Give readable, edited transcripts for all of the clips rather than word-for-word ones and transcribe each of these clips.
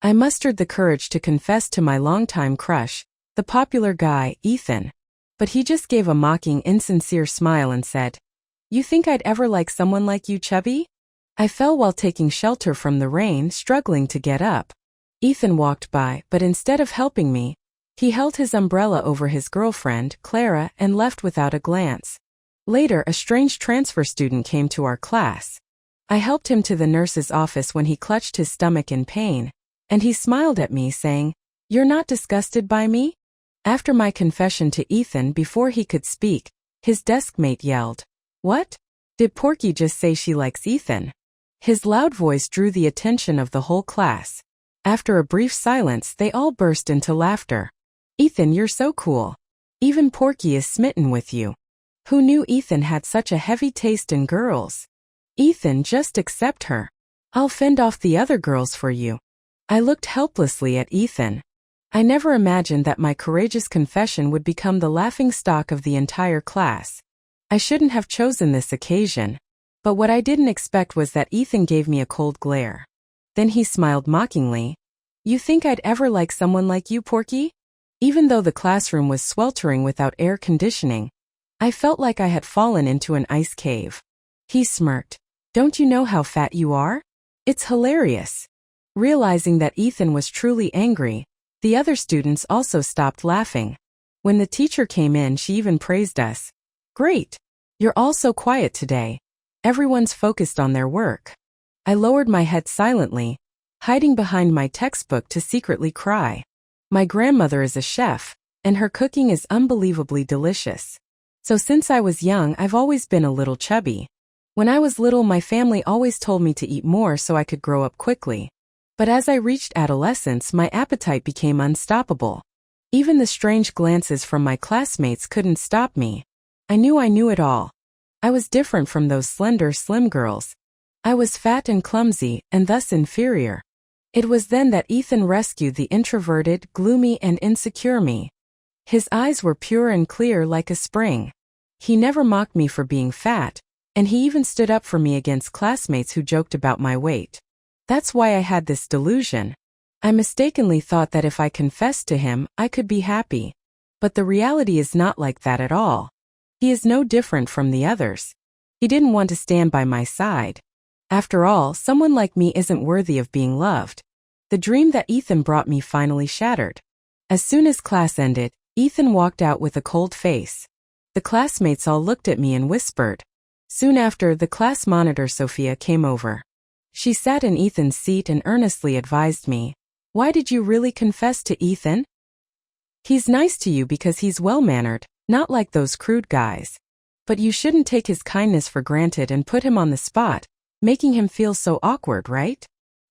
I mustered the courage to confess to my longtime crush, the popular guy, Ethan. But he just gave a mocking, insincere smile and said, "You think I'd ever like someone like you, Chubby?" I fell while taking shelter from the rain, struggling to get up. Ethan walked by, but instead of helping me, he held his umbrella over his girlfriend, Clara, and left without a glance. Later, a strange transfer student came to our class. I helped him to the nurse's office when he clutched his stomach in pain, and he smiled at me saying, "You're not disgusted by me?" After my confession to Ethan, before he could speak, his desk mate yelled, "What? Did Porky just say she likes Ethan?" His loud voice drew the attention of the whole class. After a brief silence, they all burst into laughter. "Ethan, you're so cool. Even Porky is smitten with you. Who knew Ethan had such a heavy taste in girls? Ethan, just accept her. I'll fend off the other girls for you." I looked helplessly at Ethan. I never imagined that my courageous confession would become the laughingstock of the entire class. I shouldn't have chosen this occasion. But what I didn't expect was that Ethan gave me a cold glare. Then he smiled mockingly. "You think I'd ever like someone like you, Porky?" Even though the classroom was sweltering without air conditioning, I felt like I had fallen into an ice cave. He smirked. "Don't you know how fat you are? It's hilarious." Realizing that Ethan was truly angry, the other students also stopped laughing. When the teacher came in, she even praised us. "Great. You're all so quiet today. Everyone's focused on their work." I lowered my head silently, hiding behind my textbook to secretly cry. My grandmother is a chef, and her cooking is unbelievably delicious. So since I was young, I've always been a little chubby. When I was little, my family always told me to eat more so I could grow up quickly. But as I reached adolescence, my appetite became unstoppable. Even the strange glances from my classmates couldn't stop me. I knew it all. I was different from those slender, slim girls. I was fat and clumsy, and thus inferior. It was then that Ethan rescued the introverted, gloomy, and insecure me. His eyes were pure and clear like a spring. He never mocked me for being fat, and he even stood up for me against classmates who joked about my weight. That's why I had this delusion. I mistakenly thought that if I confessed to him, I could be happy. But the reality is not like that at all. He is no different from the others. He didn't want to stand by my side. After all, someone like me isn't worthy of being loved. The dream that Ethan brought me finally shattered. As soon as class ended, Ethan walked out with a cold face. The classmates all looked at me and whispered. Soon after, the class monitor Sophia came over. She sat in Ethan's seat and earnestly advised me, "Why did you really confess to Ethan? He's nice to you because he's well-mannered, not like those crude guys. But you shouldn't take his kindness for granted and put him on the spot, making him feel so awkward, right?"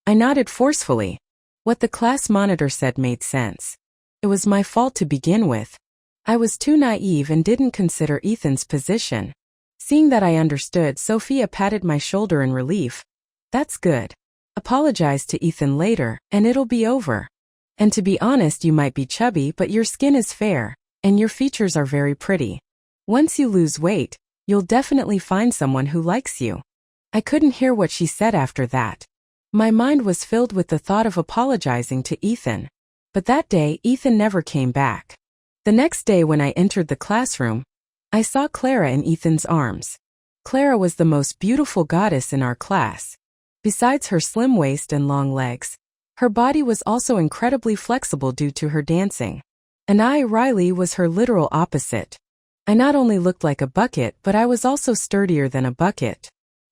I nodded forcefully. What the class monitor said made sense. It was my fault to begin with. I was too naive and didn't consider Ethan's position. Seeing that I understood, Sophia patted my shoulder in relief. "That's good. Apologize to Ethan later, and it'll be over. And to be honest, you might be chubby, but your skin is fair, and your features are very pretty. Once you lose weight, you'll definitely find someone who likes you." I couldn't hear what she said after that. My mind was filled with the thought of apologizing to Ethan. But that day, Ethan never came back. The next day when I entered the classroom, I saw Clara in Ethan's arms. Clara was the most beautiful goddess in our class. Besides her slim waist and long legs, her body was also incredibly flexible due to her dancing. And I, Riley, was her literal opposite. I not only looked like a bucket, but I was also sturdier than a bucket.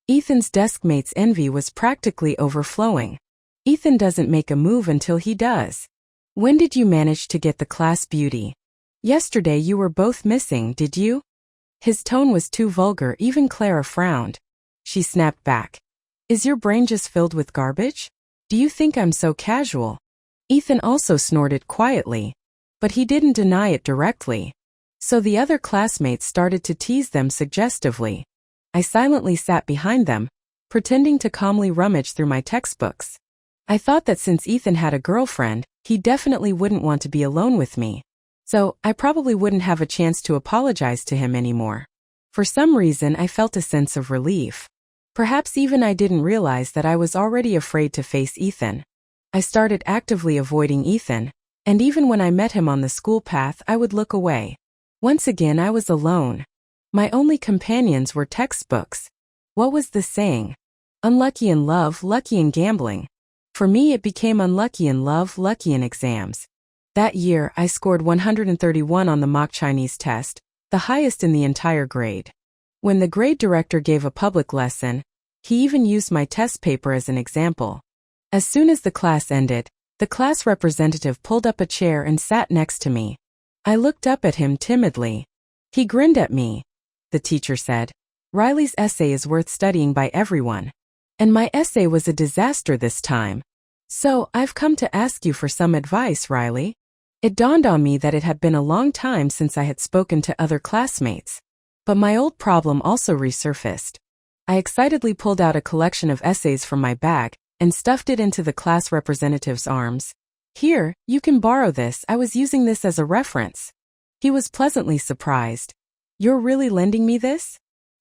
Ethan's desk mate's envy was practically overflowing. Ethan doesn't make a move until he does. "When did you manage to get the class beauty? Yesterday you were both missing, did you?" His tone was too vulgar, even Clara frowned. She snapped back. "Is your brain just filled with garbage? Do you think I'm so casual?" Ethan also snorted quietly, but he didn't deny it directly. So the other classmates started to tease them suggestively. I silently sat behind them, pretending to calmly rummage through my textbooks. I thought that since Ethan had a girlfriend, he definitely wouldn't want to be alone with me. So, I probably wouldn't have a chance to apologize to him anymore. For some reason, I felt a sense of relief. Perhaps even I didn't realize that I was already afraid to face Ethan. I started actively avoiding Ethan, and even when I met him on the school path, I would look away. Once again, I was alone. My only companions were textbooks. What was the saying? Unlucky in love, lucky in gambling. For me, it became unlucky in love, lucky in exams. That year, I scored 131 on the mock Chinese test, the highest in the entire grade. When the grade director gave a public lesson, he even used my test paper as an example. As soon as the class ended, the class representative pulled up a chair and sat next to me. I looked up at him timidly. He grinned at me. The teacher said, "Riley's essay is worth studying by everyone." And my essay was a disaster this time. "So, I've come to ask you for some advice, Riley." It dawned on me that it had been a long time since I had spoken to other classmates. But my old problem also resurfaced. I excitedly pulled out a collection of essays from my bag and stuffed it into the class representative's arms. "Here, you can borrow this. I was using this as a reference." He was pleasantly surprised. "You're really lending me this?"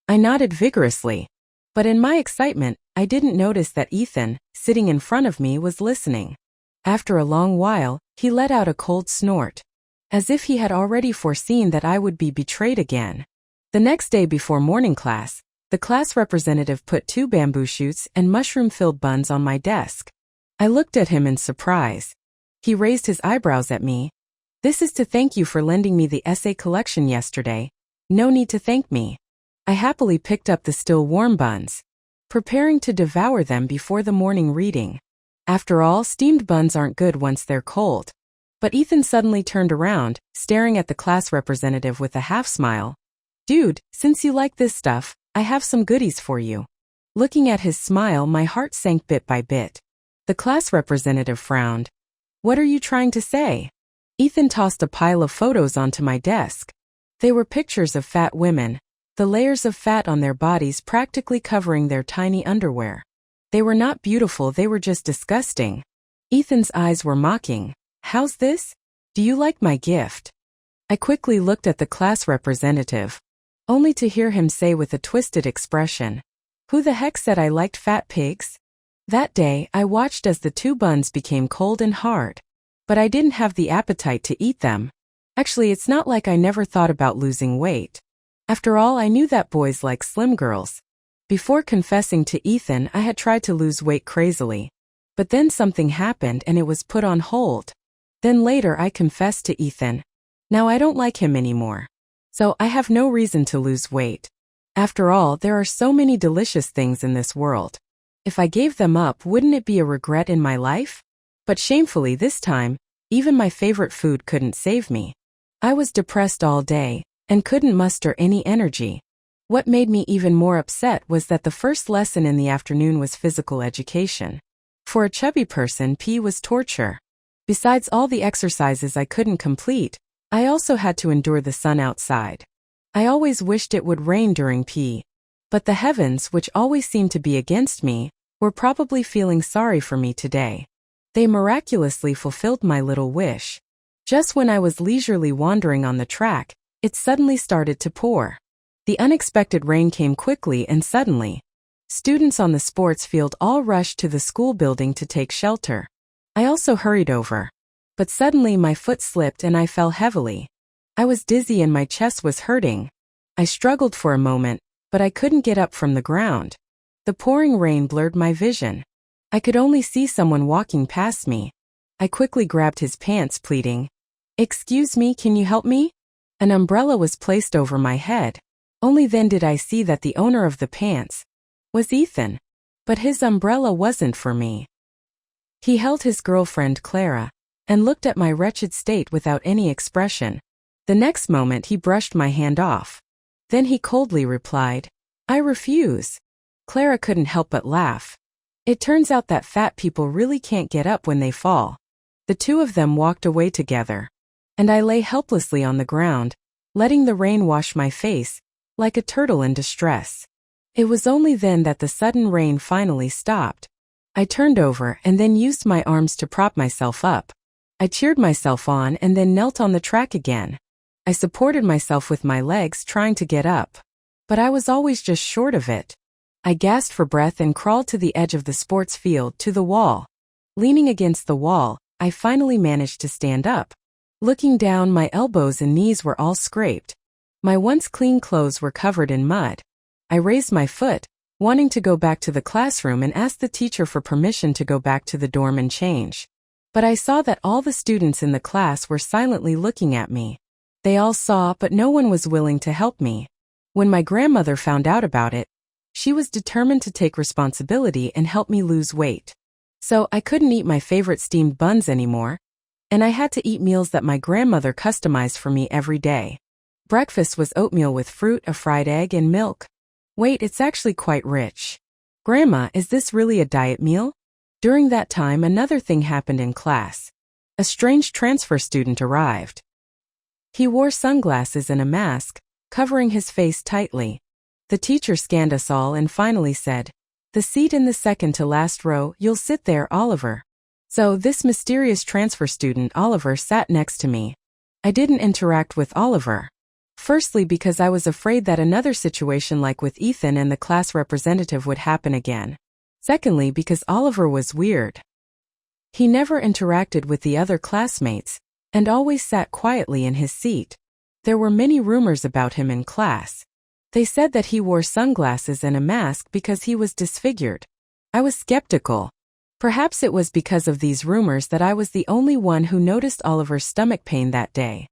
I nodded vigorously. But in my excitement, I didn't notice that Ethan, sitting in front of me, was listening. After a long while, he let out a cold snort, as if he had already foreseen that I would be betrayed again. The next day before morning class, the class representative put 2 bamboo shoots and mushroom-filled buns on my desk. I looked at him in surprise. He raised his eyebrows at me. "This is to thank you for lending me the essay collection yesterday. No need to thank me." I happily picked up the still warm buns, preparing to devour them before the morning reading. After all, steamed buns aren't good once they're cold. But Ethan suddenly turned around, staring at the class representative with a half-smile. "Dude, since you like this stuff, I have some goodies for you." Looking at his smile, my heart sank bit by bit. The class representative frowned. "What are you trying to say?" Ethan tossed a pile of photos onto my desk. They were pictures of fat women, the layers of fat on their bodies practically covering their tiny underwear. They were not beautiful, they were just disgusting. Ethan's eyes were mocking. "How's this? Do you like my gift?" I quickly looked at the class representative, only to hear him say with a twisted expression, "Who the heck said I liked fat pigs?" That day, I watched as the 2 buns became cold and hard. But I didn't have the appetite to eat them. Actually, it's not like I never thought about losing weight. After all, I knew that boys like slim girls. Before confessing to Ethan, I had tried to lose weight crazily. But then something happened and it was put on hold. Then later I confessed to Ethan. Now I don't like him anymore. So I have no reason to lose weight. After all, there are so many delicious things in this world. If I gave them up, wouldn't it be a regret in my life? But shamefully this time, even my favorite food couldn't save me. I was depressed all day and couldn't muster any energy. What made me even more upset was that the first lesson in the afternoon was physical education. For a chubby person, PE was torture. Besides all the exercises I couldn't complete, I also had to endure the sun outside. I always wished it would rain during PE. But the heavens, which always seemed to be against me, were probably feeling sorry for me today. They miraculously fulfilled my little wish. Just when I was leisurely wandering on the track, it suddenly started to pour. The unexpected rain came quickly and suddenly. Students on the sports field all rushed to the school building to take shelter. I also hurried over. But suddenly my foot slipped and I fell heavily. I was dizzy and my chest was hurting. I struggled for a moment, but I couldn't get up from the ground. The pouring rain blurred my vision. I could only see someone walking past me. I quickly grabbed his pants, pleading, "Excuse me, can you help me?" An umbrella was placed over my head. Only then did I see that the owner of the pants was Ethan. But his umbrella wasn't for me. He held his girlfriend Clara and looked at my wretched state without any expression. The next moment he brushed my hand off. Then he coldly replied, "I refuse." Clara couldn't help but laugh. It turns out that fat people really can't get up when they fall. The 2 of them walked away together. And I lay helplessly on the ground, letting the rain wash my face, like a turtle in distress. It was only then that the sudden rain finally stopped. I turned over and then used my arms to prop myself up. I cheered myself on and then knelt on the track again. I supported myself with my legs, trying to get up. But I was always just short of it. I gasped for breath and crawled to the edge of the sports field, to the wall. Leaning against the wall, I finally managed to stand up. Looking down, my elbows and knees were all scraped. My once clean clothes were covered in mud. I raised my foot, wanting to go back to the classroom and ask the teacher for permission to go back to the dorm and change. But I saw that all the students in the class were silently looking at me. They all saw, but no one was willing to help me. When my grandmother found out about it, she was determined to take responsibility and help me lose weight. So I couldn't eat my favorite steamed buns anymore, and I had to eat meals that my grandmother customized for me every day. Breakfast was oatmeal with fruit, a fried egg, and milk. Wait, it's actually quite rich. Grandma, is this really a diet meal? During that time, another thing happened in class. A strange transfer student arrived. He wore sunglasses and a mask, covering his face tightly. The teacher scanned us all and finally said, "The seat in the second to last row, you'll sit there, Oliver." So this mysterious transfer student, Oliver, sat next to me. I didn't interact with Oliver. Firstly, because I was afraid that another situation like with Ethan and the class representative would happen again. Secondly, because Oliver was weird. He never interacted with the other classmates, and always sat quietly in his seat. There were many rumors about him in class. They said that he wore sunglasses and a mask because he was disfigured. I was skeptical. Perhaps it was because of these rumors that I was the only one who noticed Oliver's stomach pain that day.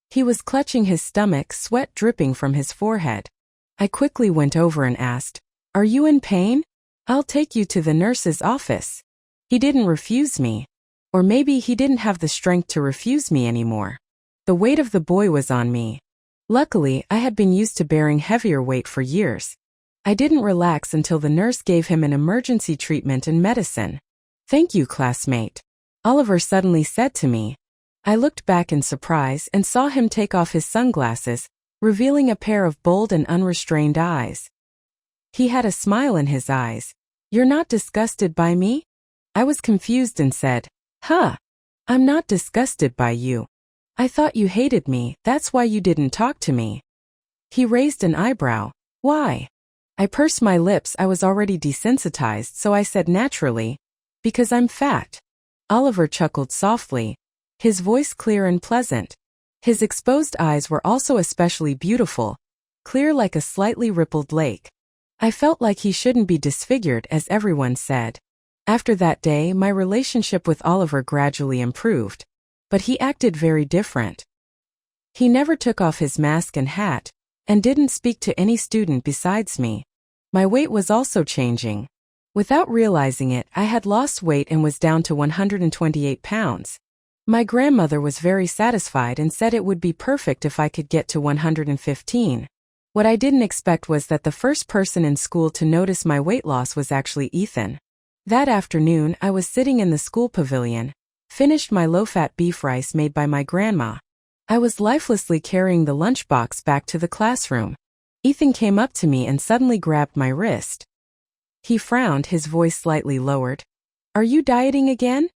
He was clutching his stomach, sweat dripping from his forehead. I quickly went over and asked, "Are you in pain? I'll take you to the nurse's office." He didn't refuse me. Or maybe he didn't have the strength to refuse me anymore. The weight of the boy was on me. Luckily, I had been used to bearing heavier weight for years. I didn't relax until the nurse gave him an emergency treatment and medicine. "Thank you, classmate," Oliver suddenly said to me. I looked back in surprise and saw him take off his sunglasses, revealing a pair of bold and unrestrained eyes. He had a smile in his eyes. "You're not disgusted by me?" I was confused and said, I'm not disgusted by you. I thought you hated me, that's why you didn't talk to me." He raised an eyebrow. "Why?" I pursed my lips. I was already desensitized, so I said naturally, "Because I'm fat." Oliver chuckled softly, his voice clear and pleasant. His exposed eyes were also especially beautiful, clear like a slightly rippled lake. I felt like he shouldn't be disfigured, as everyone said. After that day, my relationship with Oliver gradually improved. But he acted very different. He never took off his mask and hat, and didn't speak to any student besides me. My weight was also changing. Without realizing it, I had lost weight and was down to 128 pounds. My grandmother was very satisfied and said it would be perfect if I could get to 115. What I didn't expect was that the first person in school to notice my weight loss was actually Ethan. That afternoon, I was sitting in the school pavilion, finished my low-fat beef rice made by my grandma. I was lifelessly carrying the lunchbox back to the classroom. Ethan came up to me and suddenly grabbed my wrist. He frowned, his voice slightly lowered. "Are you dieting again?"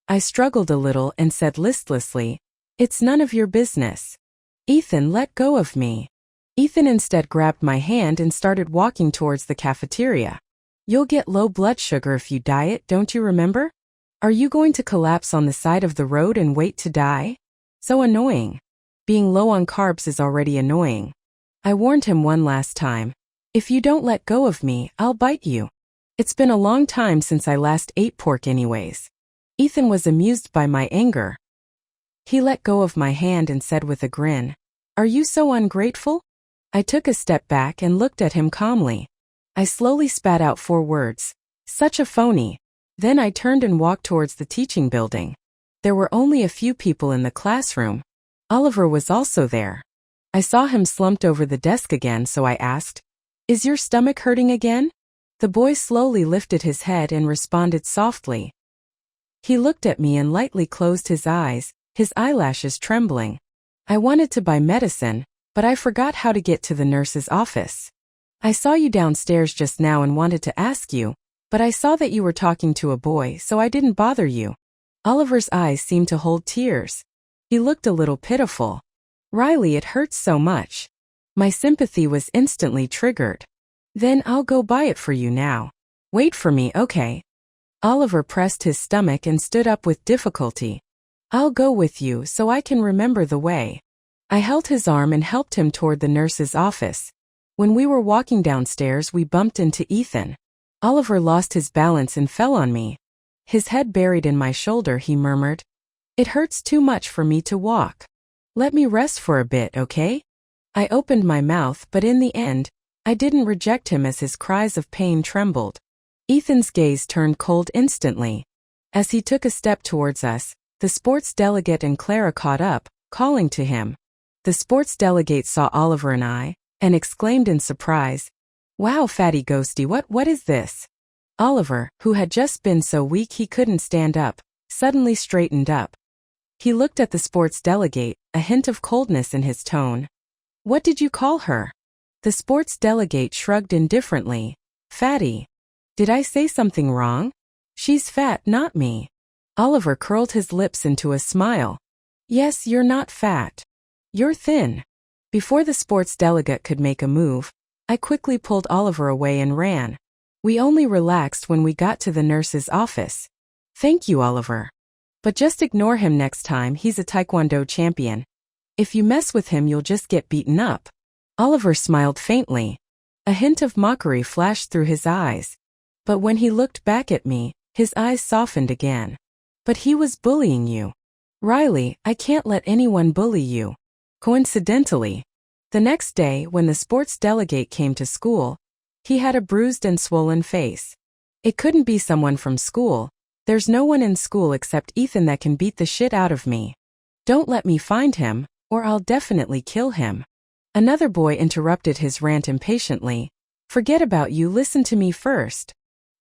I struggled a little and said listlessly, "It's none of your business." "Ethan, let go of me." Ethan instead grabbed my hand and started walking towards the cafeteria. "You'll get low blood sugar if you diet, don't you remember? Are you going to collapse on the side of the road and wait to die? So annoying. Being low on carbs is already annoying." I warned him one last time. "If you don't let go of me, I'll bite you. It's been a long time since I last ate pork anyways." Ethan was amused by my anger. He let go of my hand and said with a grin, "Are you so ungrateful?" I took a step back and looked at him calmly. I slowly spat out 4 words. "Such a phony." Then I turned and walked towards the teaching building. There were only a few people in the classroom. Oliver was also there. I saw him slumped over the desk again, so I asked, "Is your stomach hurting again?" The boy slowly lifted his head and responded softly. He looked at me and lightly closed his eyes, his eyelashes trembling. "I wanted to buy medicine, but I forgot how to get to the nurse's office. I saw you downstairs just now and wanted to ask you, but I saw that you were talking to a boy, so I didn't bother you." Oliver's eyes seemed to hold tears. He looked a little pitiful. "Riley, it hurts so much." My sympathy was instantly triggered. "Then I'll go buy it for you now. Wait for me, okay?" Oliver pressed his stomach and stood up with difficulty. I'll go with you so I can remember the way. I held his arm and helped him toward the nurse's office. When we were walking downstairs, we bumped into Ethan. Oliver lost his balance and fell on me. His head buried in my shoulder, he murmured. It hurts too much for me to walk. Let me rest for a bit, okay? I opened my mouth, but in the end, I didn't reject him as his cries of pain trembled. Ethan's gaze turned cold instantly. As he took a step towards us, the sports delegate and Clara caught up, calling to him. The sports delegate saw Oliver and I, and exclaimed in surprise, Wow, fatty ghosty, what is this? Oliver, who had just been so weak he couldn't stand up, suddenly straightened up. He looked at the sports delegate, a hint of coldness in his tone. What did you call her? The sports delegate shrugged indifferently. Fatty. Did I say something wrong? She's fat, not me. Oliver curled his lips into a smile. Yes, you're not fat. You're thin. Before the sports delegate could make a move, I quickly pulled Oliver away and ran. We only relaxed when we got to the nurse's office. Thank you, Oliver. But just ignore him next time, he's a taekwondo champion. If you mess with him, you'll just get beaten up. Oliver smiled faintly. A hint of mockery flashed through his eyes. But when he looked back at me, his eyes softened again. But he was bullying you. Riley, I can't let anyone bully you. Coincidentally, the next day when the sports delegate came to school, he had a bruised and swollen face. It couldn't be someone from school. There's no one in school except Ethan that can beat the shit out of me. Don't let me find him, or I'll definitely kill him. Another boy interrupted his rant impatiently. Forget about you, listen to me first.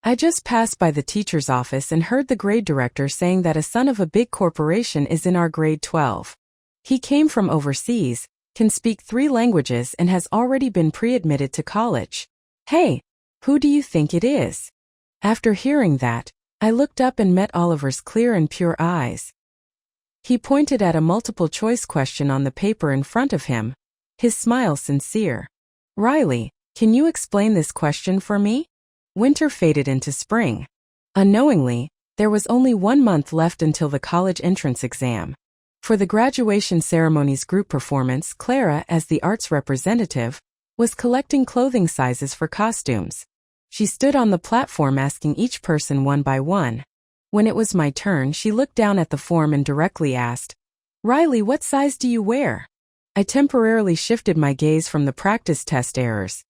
I just passed by the teacher's office and heard the grade director saying that a son of a big corporation is in our grade 12. He came from overseas, can speak 3 languages and has already been pre-admitted to college. Hey, who do you think it is? After hearing that, I looked up and met Oliver's clear and pure eyes. He pointed at a multiple-choice question on the paper in front of him, his smile sincere. Riley, can you explain this question for me? Winter faded into spring. Unknowingly, there was only 1 month left until the college entrance exam. For the graduation ceremony's group performance, Clara, as the arts representative, was collecting clothing sizes for costumes. She stood on the platform asking each person one by one. When it was my turn, she looked down at the form and directly asked, Riley, what size do you wear? I temporarily shifted my gaze from the practice test errors.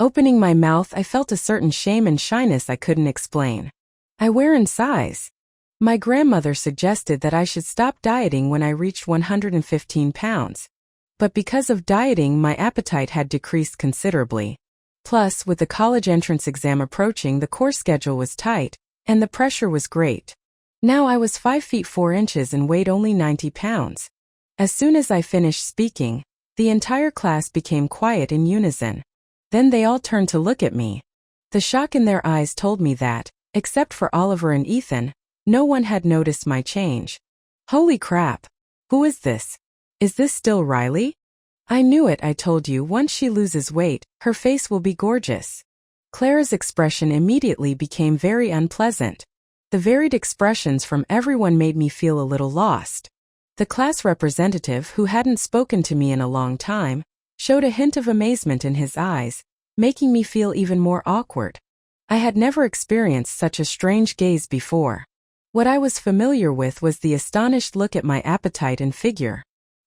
Opening my mouth, I felt a certain shame and shyness I couldn't explain. I wear in size. My grandmother suggested that I should stop dieting when I reached 115 pounds. But because of dieting, my appetite had decreased considerably. Plus, with the college entrance exam approaching, the course schedule was tight, and the pressure was great. Now I was 5 feet 4 inches and weighed only 90 pounds. As soon as I finished speaking, the entire class became quiet in unison. Then they all turned to look at me. The shock in their eyes told me that, except for Oliver and Ethan, no one had noticed my change. Holy crap! Who is this? Is this still Riley? I knew it, I told you, once she loses weight, her face will be gorgeous. Clara's expression immediately became very unpleasant. The varied expressions from everyone made me feel a little lost. The class representative, who hadn't spoken to me in a long time, showed a hint of amazement in his eyes, making me feel even more awkward. I had never experienced such a strange gaze before. What I was familiar with was the astonished look at my appetite and figure,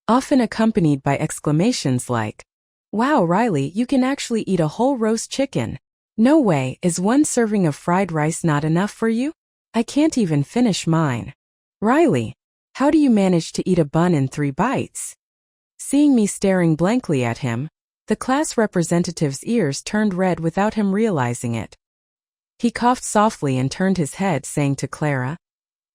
often accompanied by exclamations like, Wow, Riley, you can actually eat a whole roast chicken. No way, is one serving of fried rice not enough for you? I can't even finish mine. Riley, how do you manage to eat a bun in 3 bites? Seeing me staring blankly at him, the class representative's ears turned red without him realizing it. He coughed softly and turned his head, saying to Clara,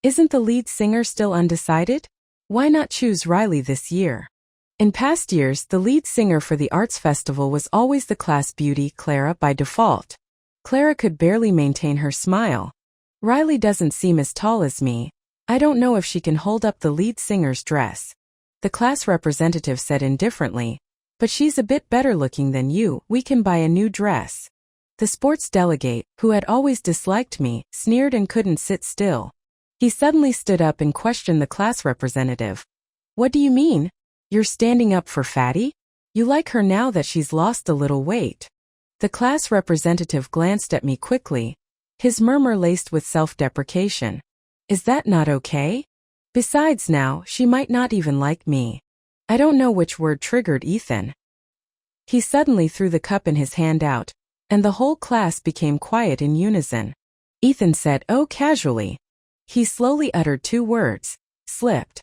Isn't the lead singer still undecided? Why not choose Riley this year? In past years, the lead singer for the arts festival was always the class beauty, Clara, by default. Clara could barely maintain her smile. Riley doesn't seem as tall as me. I don't know if she can hold up the lead singer's dress. The class representative said indifferently, But she's a bit better looking than you, we can buy a new dress. The sports delegate, who had always disliked me, sneered and couldn't sit still. He suddenly stood up and questioned the class representative. What do you mean? You're standing up for Fatty? You like her now that she's lost a little weight. The class representative glanced at me quickly, his murmur laced with self-deprecation. Is that not okay? Besides now, she might not even like me. I don't know which word triggered Ethan. He suddenly threw the cup in his hand out, and the whole class became quiet in unison. Ethan said, "Oh," casually. He slowly uttered 2 words, "slipped."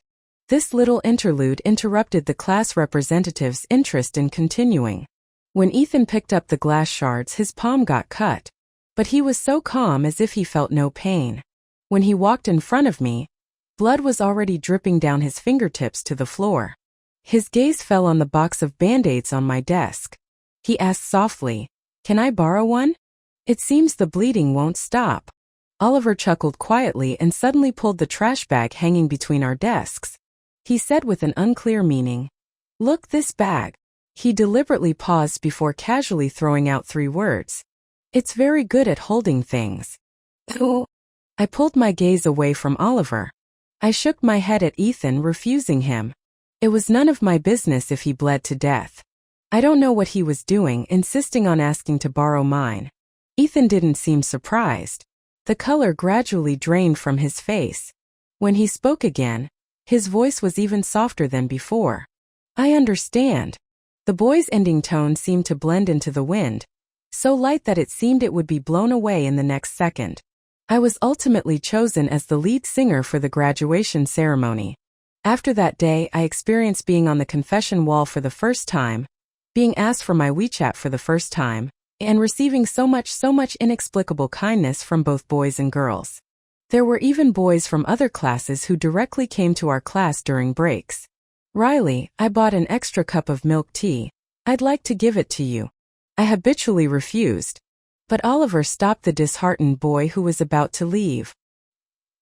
This little interlude interrupted the class representative's interest in continuing. When Ethan picked up the glass shards, his palm got cut, but he was so calm as if he felt no pain. When he walked in front of me, blood was already dripping down his fingertips to the floor. His gaze fell on the box of Band-Aids on my desk. He asked softly, "Can I borrow one? It seems the bleeding won't stop." Oliver chuckled quietly and suddenly pulled the trash bag hanging between our desks. He said with an unclear meaning, "Look, this bag." He deliberately paused before casually throwing out 3 words. "It's very good at holding things." Oh. I pulled my gaze away from Oliver. I shook my head at Ethan, refusing him. It was none of my business if he bled to death. I don't know what he was doing, insisting on asking to borrow mine. Ethan didn't seem surprised. The color gradually drained from his face. When he spoke again, his voice was even softer than before. "I understand." The boy's ending tone seemed to blend into the wind, so light that it seemed it would be blown away in the next second. I was ultimately chosen as the lead singer for the graduation ceremony. After that day, I experienced being on the confession wall for the first time, being asked for my WeChat for the first time, and receiving so much inexplicable kindness from both boys and girls. There were even boys from other classes who directly came to our class during breaks. "Riley, I bought an extra cup of milk tea. I'd like to give it to you." I habitually refused, but Oliver stopped the disheartened boy who was about to leave.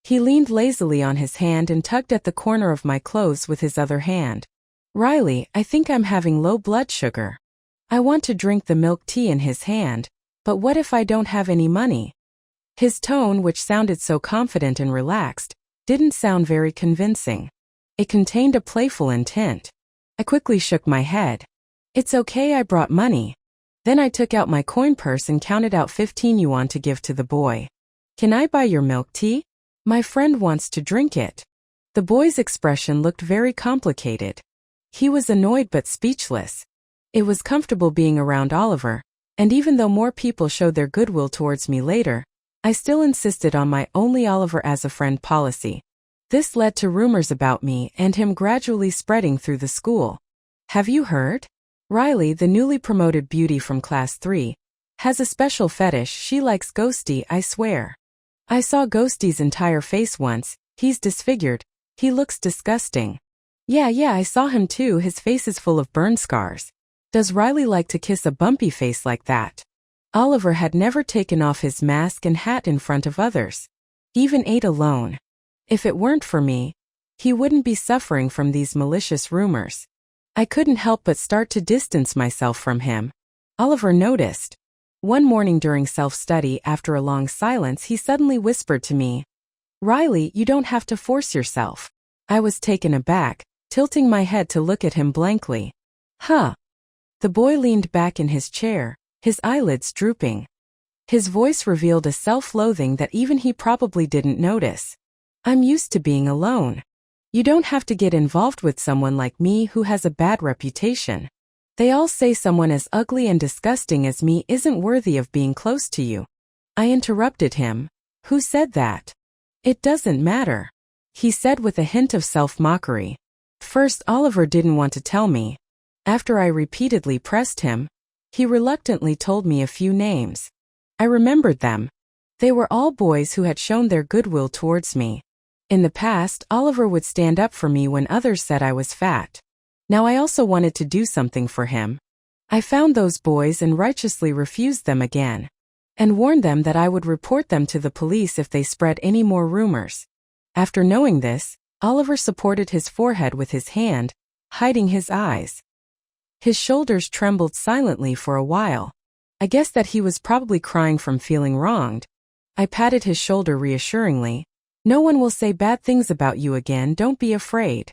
He leaned lazily on his hand and tugged at the corner of my clothes with his other hand. "Riley, I think I'm having low blood sugar. I want to drink the milk tea." In his hand, "But what if I don't have any money?" His tone, which sounded so confident and relaxed, didn't sound very convincing. It contained a playful intent. I quickly shook my head. "It's okay, I brought money." Then I took out my coin purse and counted out 15 yuan to give to the boy. "Can I buy your milk tea? My friend wants to drink it." The boy's expression looked very complicated. He was annoyed but speechless. It was comfortable being around Oliver, and even though more people showed their goodwill towards me later, I still insisted on my only Oliver as a friend policy. This led to rumors about me and him gradually spreading through the school. "Have you heard? Riley, the newly promoted beauty from class 3, has a special fetish. She likes Ghosty, I swear. I saw Ghosty's entire face once. He's disfigured. He looks disgusting." Yeah, I saw him too. His face is full of burn scars. Does Riley like to kiss a bumpy face like that?" Oliver had never taken off his mask and hat in front of others. He even ate alone. If it weren't for me, he wouldn't be suffering from these malicious rumors. I couldn't help but start to distance myself from him. Oliver noticed. One morning during self-study, after a long silence, he suddenly whispered to me, "Riley, you don't have to force yourself." I was taken aback, tilting my head to look at him blankly. "Huh." The boy leaned back in his chair, his eyelids drooping. His voice revealed a self-loathing that even he probably didn't notice. "I'm used to being alone. You don't have to get involved with someone like me who has a bad reputation. They all say someone as ugly and disgusting as me isn't worthy of being close to you." I interrupted him. "Who said that?" "It doesn't matter," he said with a hint of self-mockery. First, Oliver didn't want to tell me. After I repeatedly pressed him, he reluctantly told me a few names. I remembered them. They were all boys who had shown their goodwill towards me. In the past, Oliver would stand up for me when others said I was fat. Now I also wanted to do something for him. I found those boys and righteously refused them again, and warned them that I would report them to the police if they spread any more rumors. After knowing this, Oliver supported his forehead with his hand, hiding his eyes. His shoulders trembled silently for a while. I guessed that he was probably crying from feeling wronged. I patted his shoulder reassuringly. No one will say bad things about you again, don't be afraid.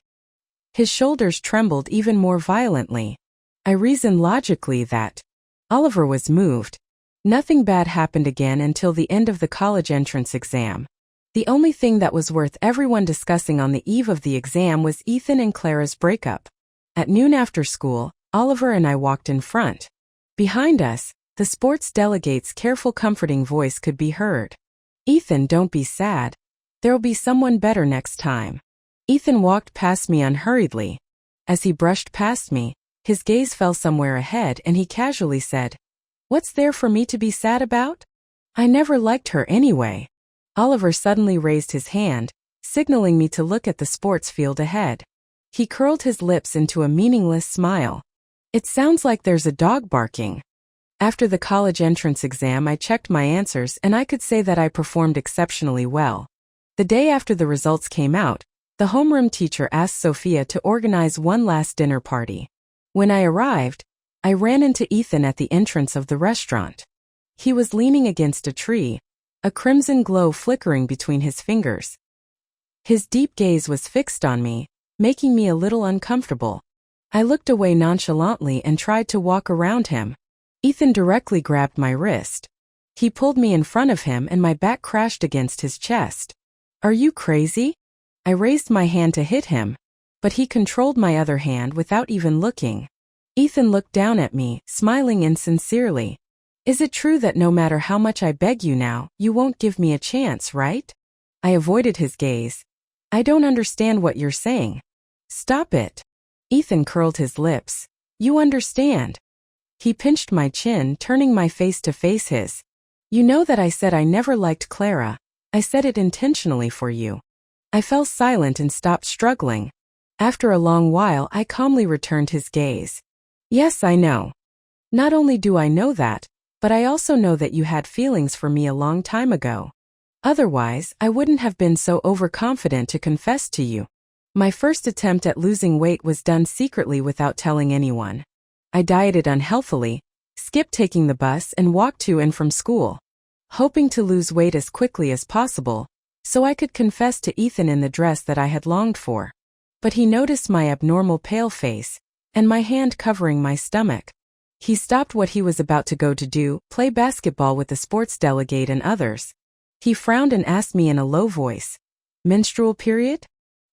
His shoulders trembled even more violently. I reasoned logically that Oliver was moved. Nothing bad happened again until the end of the college entrance exam. The only thing that was worth everyone discussing on the eve of the exam was Ethan and Clara's breakup. At noon after school, Oliver and I walked in front. Behind us, the sports delegate's careful, comforting voice could be heard. Ethan, don't be sad. There'll be someone better next time. Ethan walked past me unhurriedly. As he brushed past me, his gaze fell somewhere ahead and he casually said, "What's there for me to be sad about? I never liked her anyway." Oliver suddenly raised his hand, signaling me to look at the sports field ahead. He curled his lips into a meaningless smile. "It sounds like there's a dog barking." After the college entrance exam, I checked my answers and I could say that I performed exceptionally well. The day after the results came out, the homeroom teacher asked Sophia to organize one last dinner party. When I arrived, I ran into Ethan at the entrance of the restaurant. He was leaning against a tree, a crimson glow flickering between his fingers. His deep gaze was fixed on me, making me a little uncomfortable. I looked away nonchalantly and tried to walk around him. Ethan directly grabbed my wrist. He pulled me in front of him and my back crashed against his chest. "Are you crazy?" I raised my hand to hit him, but he controlled my other hand without even looking. Ethan looked down at me, smiling insincerely. "Is it true that no matter how much I beg you now, you won't give me a chance, right?" I avoided his gaze. "I don't understand what you're saying." "Stop it." Ethan curled his lips. "You understand." He pinched my chin, turning my face to face his. "You know that I said I never liked Clara. I said it intentionally for you." I fell silent and stopped struggling. After a long while, I calmly returned his gaze. "Yes, I know. Not only do I know that, but I also know that you had feelings for me a long time ago. Otherwise, I wouldn't have been so overconfident to confess to you. My first attempt at losing weight was done secretly without telling anyone. I dieted unhealthily, skipped taking the bus and walked to and from school, hoping to lose weight as quickly as possible, so I could confess to Ethan in the dress that I had longed for. But he noticed my abnormal pale face, and my hand covering my stomach. He stopped what he was about to go to do, play basketball with the sports delegate and others. He frowned and asked me in a low voice, "Menstrual period?"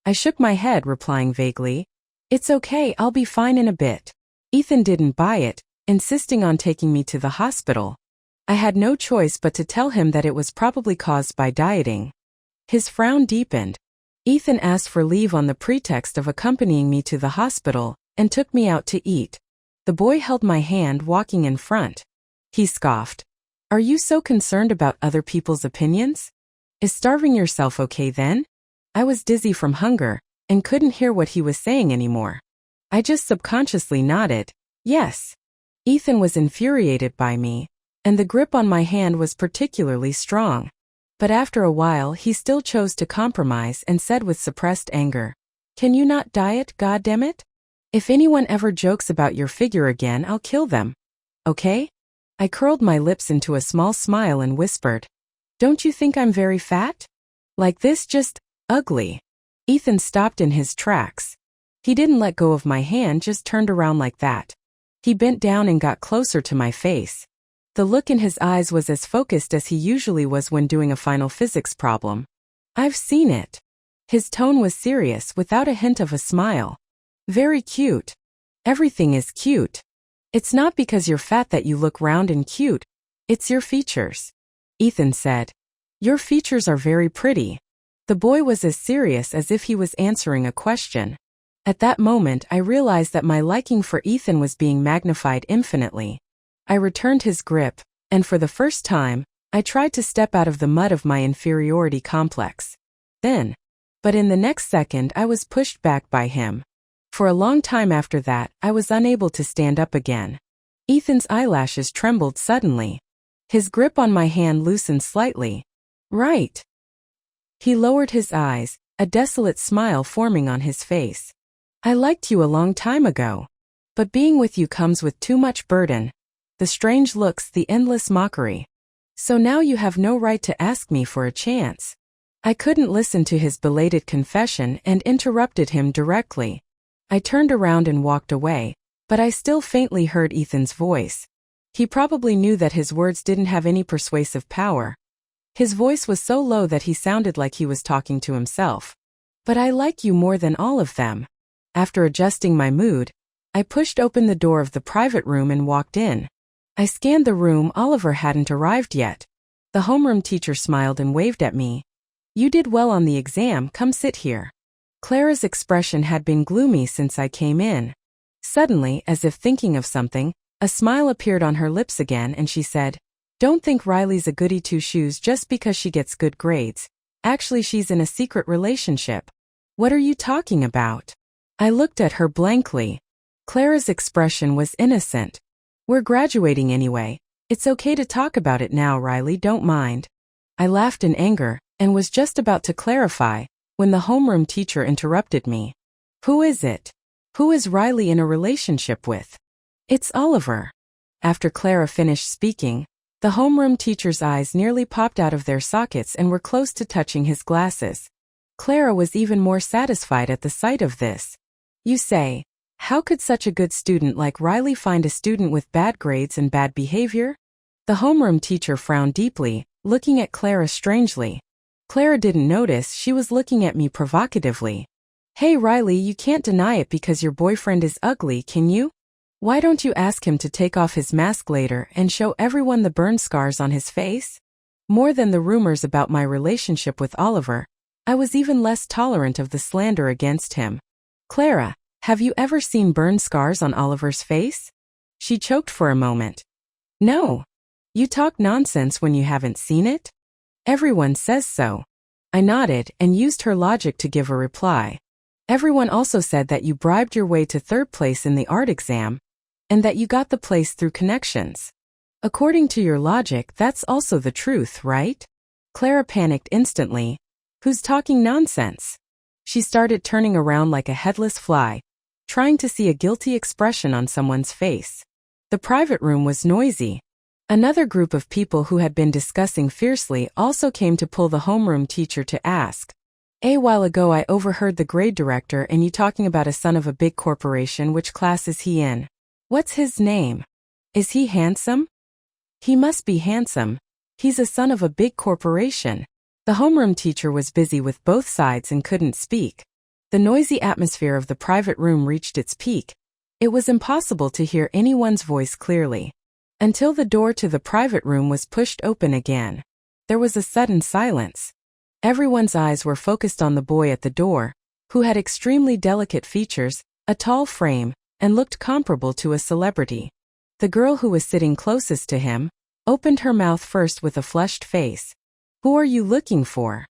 I shook my head, replying vaguely, "It's okay, I'll be fine in a bit." Ethan didn't buy it, insisting on taking me to the hospital. I had no choice but to tell him that it was probably caused by dieting. His frown deepened. Ethan asked for leave on the pretext of accompanying me to the hospital, and took me out to eat. The boy held my hand, walking in front. He scoffed. "Are you so concerned about other people's opinions? Is starving yourself okay then?" I was dizzy from hunger, and couldn't hear what he was saying anymore. I just subconsciously nodded, yes. Ethan was infuriated by me, and the grip on my hand was particularly strong. But after a while he still chose to compromise and said with suppressed anger, "Can you not diet, goddammit? If anyone ever jokes about your figure again, I'll kill them. Okay?" I curled my lips into a small smile and whispered, "Don't you think I'm very fat? Like this, just ugly." Ethan stopped in his tracks. He didn't let go of my hand, just turned around like that. He bent down and got closer to my face. The look in his eyes was as focused as he usually was when doing a final physics problem. "I've seen it." His tone was serious, without a hint of a smile. "Very cute. Everything is cute. It's not because you're fat that you look round and cute. It's your features." Ethan said, "Your features are very pretty." The boy was as serious as if he was answering a question. At that moment, I realized that my liking for Ethan was being magnified infinitely. I returned his grip, and for the first time, I tried to step out of the mud of my inferiority complex. But in the next second, I was pushed back by him. For a long time after that, I was unable to stand up again. Ethan's eyelashes trembled suddenly. His grip on my hand loosened slightly. "Right." He lowered his eyes, a desolate smile forming on his face. "I liked you a long time ago. But being with you comes with too much burden. The strange looks, the endless mockery. So now you have no right to ask me for a chance. I couldn't listen to his belated confession and interrupted him directly. I turned around and walked away, but I still faintly heard Ethan's voice. He probably knew that his words didn't have any persuasive power. His voice was so low that he sounded like he was talking to himself. But I like you more than all of them. After adjusting my mood, I pushed open the door of the private room and walked in. I scanned the room. Oliver hadn't arrived yet. The homeroom teacher smiled and waved at me. You did well on the exam, come sit here. Clara's expression had been gloomy since I came in. Suddenly, as if thinking of something, a smile appeared on her lips again and she said, Don't think Riley's a goody two-shoes just because she gets good grades. Actually, she's in a secret relationship. What are you talking about? I looked at her blankly. Clara's expression was innocent. We're graduating anyway. It's okay to talk about it now, Riley, don't mind. I laughed in anger and was just about to clarify when the homeroom teacher interrupted me. Who is it? Who is Riley in a relationship with? It's Oliver. After Clara finished speaking, the homeroom teacher's eyes nearly popped out of their sockets and were close to touching his glasses. Clara was even more satisfied at the sight of this. You say, how could such a good student like Riley find a student with bad grades and bad behavior? The homeroom teacher frowned deeply, looking at Clara strangely. Clara didn't notice she was looking at me provocatively. Hey Riley, you can't deny it because your boyfriend is ugly, can you? Why don't you ask him to take off his mask later and show everyone the burn scars on his face? More than the rumors about my relationship with Oliver, I was even less tolerant of the slander against him. Clara, have you ever seen burn scars on Oliver's face? She choked for a moment. No. You talk nonsense when you haven't seen it? Everyone says so. I nodded and used her logic to give a reply. Everyone also said that you bribed your way to third place in the art exam, and that you got the place through connections. According to your logic, that's also the truth, right? Clara panicked instantly. Who's talking nonsense? She started turning around like a headless fly, trying to see a guilty expression on someone's face. The private room was noisy. Another group of people who had been discussing fiercely also came to pull the homeroom teacher to ask. A while ago I overheard the grade director and you talking about a son of a big corporation. Which class is he in? What's his name? Is he handsome? He must be handsome. He's a son of a big corporation. The homeroom teacher was busy with both sides and couldn't speak. The noisy atmosphere of the private room reached its peak. It was impossible to hear anyone's voice clearly. Until the door to the private room was pushed open again. There was a sudden silence. Everyone's eyes were focused on the boy at the door, who had extremely delicate features, a tall frame, and looked comparable to a celebrity. The girl who was sitting closest to him opened her mouth first with a flushed face. Who are you looking for?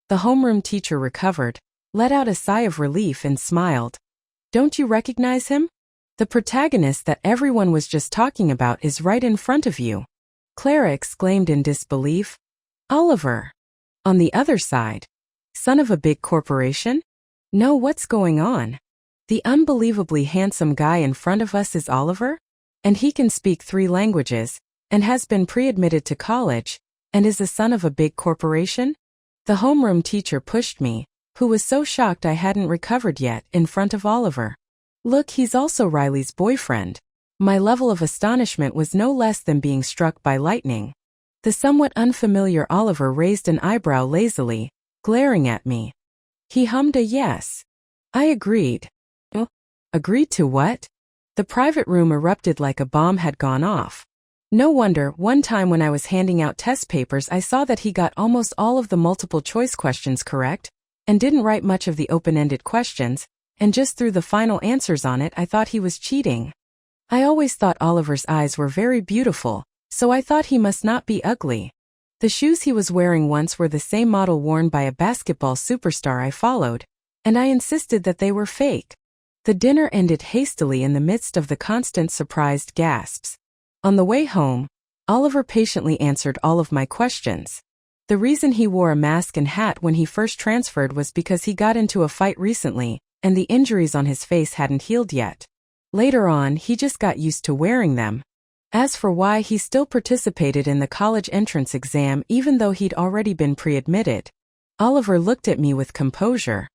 The homeroom teacher recovered, let out a sigh of relief and smiled. Don't you recognize him? The protagonist that everyone was just talking about is right in front of you. Clara exclaimed in disbelief. Oliver. On the other side. Son of a big corporation? No, what's going on? The unbelievably handsome guy in front of us is Oliver? And he can speak 3 languages, and has been pre-admitted to college, and is the son of a big corporation? The homeroom teacher pushed me, who was so shocked I hadn't recovered yet, in front of Oliver. Look, he's also Riley's boyfriend. My level of astonishment was no less than being struck by lightning. The somewhat unfamiliar Oliver raised an eyebrow lazily, glaring at me. He hummed a yes. I agreed. Agreed to what? The private room erupted like a bomb had gone off. No wonder, one time when I was handing out test papers I saw that he got almost all of the multiple choice questions correct, and didn't write much of the open-ended questions, and just threw the final answers on it. I thought he was cheating. I always thought Oliver's eyes were very beautiful, so I thought he must not be ugly. The shoes he was wearing once were the same model worn by a basketball superstar I followed, and I insisted that they were fake. The dinner ended hastily in the midst of the constant surprised gasps. On the way home, Oliver patiently answered all of my questions. The reason he wore a mask and hat when he first transferred was because he got into a fight recently, and the injuries on his face hadn't healed yet. Later on, he just got used to wearing them. As for why he still participated in the college entrance exam even though he'd already been pre-admitted, Oliver looked at me with composure.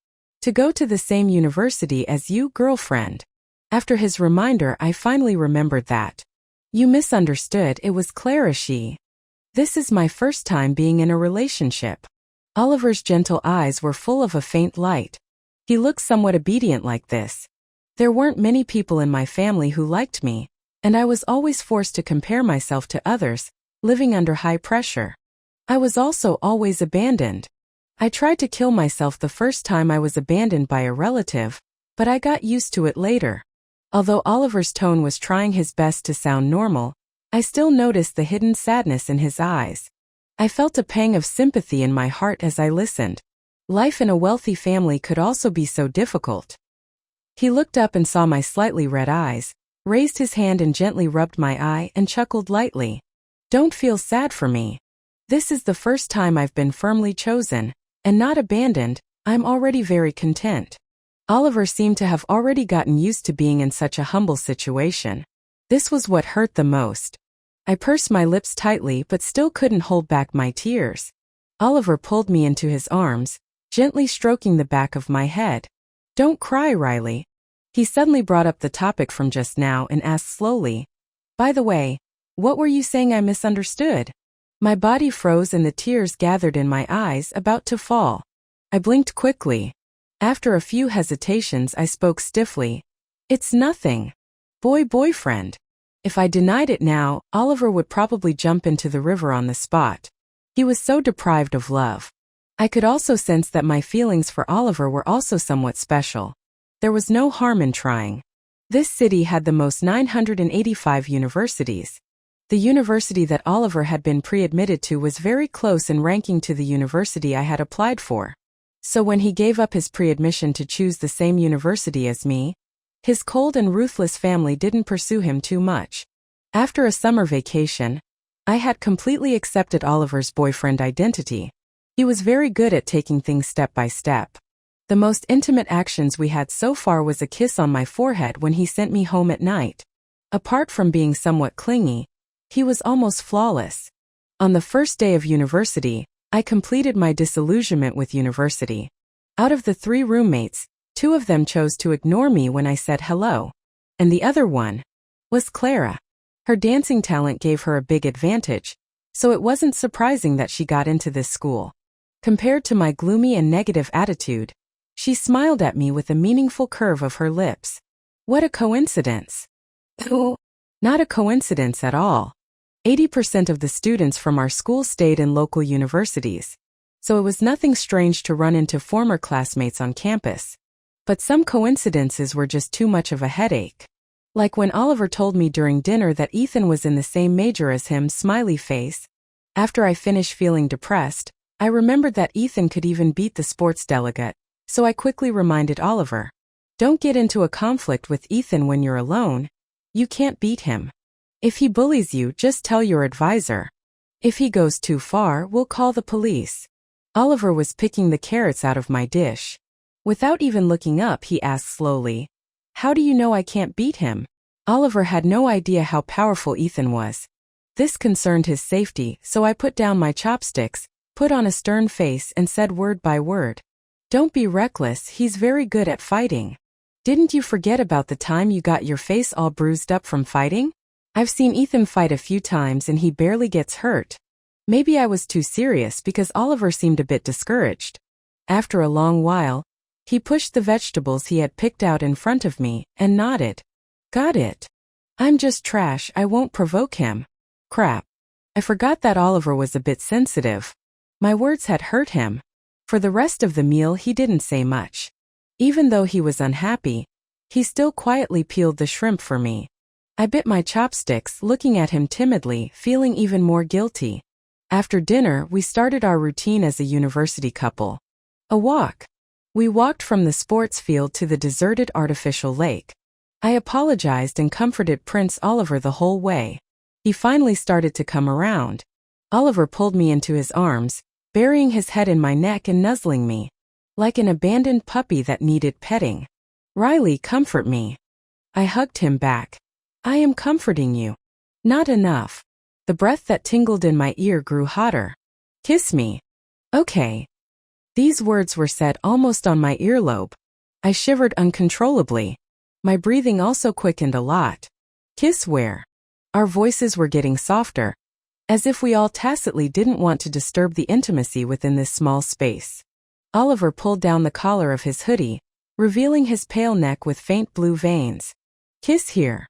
To go to the same university as you, girlfriend. After his reminder, I finally remembered that. You misunderstood, it was Clara. This is my first time being in a relationship. Oliver's gentle eyes were full of a faint light. He looked somewhat obedient like this. There weren't many people in my family who liked me, and I was always forced to compare myself to others, living under high pressure. I was also always abandoned. I tried to kill myself the first time I was abandoned by a relative, but I got used to it later. Although Oliver's tone was trying his best to sound normal, I still noticed the hidden sadness in his eyes. I felt a pang of sympathy in my heart as I listened. Life in a wealthy family could also be so difficult. He looked up and saw my slightly red eyes, raised his hand and gently rubbed my eye and chuckled lightly. Don't feel sad for me. This is the first time I've been firmly chosen, and not abandoned. I'm already very content. Oliver seemed to have already gotten used to being in such a humble situation. This was what hurt the most. I pursed my lips tightly but still couldn't hold back my tears. Oliver pulled me into his arms, gently stroking the back of my head. Don't cry, Riley. He suddenly brought up the topic from just now and asked slowly, by the way, what were you saying I misunderstood? My body froze and the tears gathered in my eyes, about to fall. I blinked quickly. After a few hesitations, I spoke stiffly. It's nothing. Boyfriend. If I denied it now, Oliver would probably jump into the river on the spot. He was so deprived of love. I could also sense that my feelings for Oliver were also somewhat special. There was no harm in trying. This city had the most 985 universities. The university that Oliver had been pre-admitted to was very close in ranking to the university I had applied for. So when he gave up his pre-admission to choose the same university as me, his cold and ruthless family didn't pursue him too much. After a summer vacation, I had completely accepted Oliver's boyfriend identity. He was very good at taking things step by step. The most intimate actions we had so far was a kiss on my forehead when he sent me home at night. Apart from being somewhat clingy, he was almost flawless. On the first day of university, I completed my disillusionment with university. Out of the 3 roommates, 2 of them chose to ignore me when I said hello, and the other one was Clara. Her dancing talent gave her a big advantage, so it wasn't surprising that she got into this school. Compared to my gloomy and negative attitude, she smiled at me with a meaningful curve of her lips. What a coincidence. Not a coincidence at all. 80% of the students from our school stayed in local universities, so it was nothing strange to run into former classmates on campus. But some coincidences were just too much of a headache. Like when Oliver told me during dinner that Ethan was in the same major as him, smiley face. After I finished feeling depressed, I remembered that Ethan could even beat the sports delegate, so I quickly reminded Oliver. Don't get into a conflict with Ethan when you're alone. You can't beat him. If he bullies you, just tell your advisor. If he goes too far, we'll call the police. Oliver was picking the carrots out of my dish. Without even looking up, he asked slowly, how do you know I can't beat him? Oliver had no idea how powerful Ethan was. This concerned his safety, so I put down my chopsticks, put on a stern face and said word by word. Don't be reckless, he's very good at fighting. Didn't you forget about the time you got your face all bruised up from fighting? I've seen Ethan fight a few times and he barely gets hurt. Maybe I was too serious because Oliver seemed a bit discouraged. After a long while, he pushed the vegetables he had picked out in front of me and nodded. Got it. I'm just trash, I won't provoke him. Crap. I forgot that Oliver was a bit sensitive. My words had hurt him. For the rest of the meal he didn't say much. Even though he was unhappy, he still quietly peeled the shrimp for me. I bit my chopsticks, looking at him timidly, feeling even more guilty. After dinner, we started our routine as a university couple. A walk. We walked from the sports field to the deserted artificial lake. I apologized and comforted Prince Oliver the whole way. He finally started to come around. Oliver pulled me into his arms, burying his head in my neck and nuzzling me. Like an abandoned puppy that needed petting. Riley, comfort me. I hugged him back. I am comforting you. Not enough. The breath that tingled in my ear grew hotter. Kiss me. Okay. These words were said almost on my earlobe. I shivered uncontrollably. My breathing also quickened a lot. Kiss where? Our voices were getting softer, as if we all tacitly didn't want to disturb the intimacy within this small space. Oliver pulled down the collar of his hoodie, revealing his pale neck with faint blue veins. Kiss here.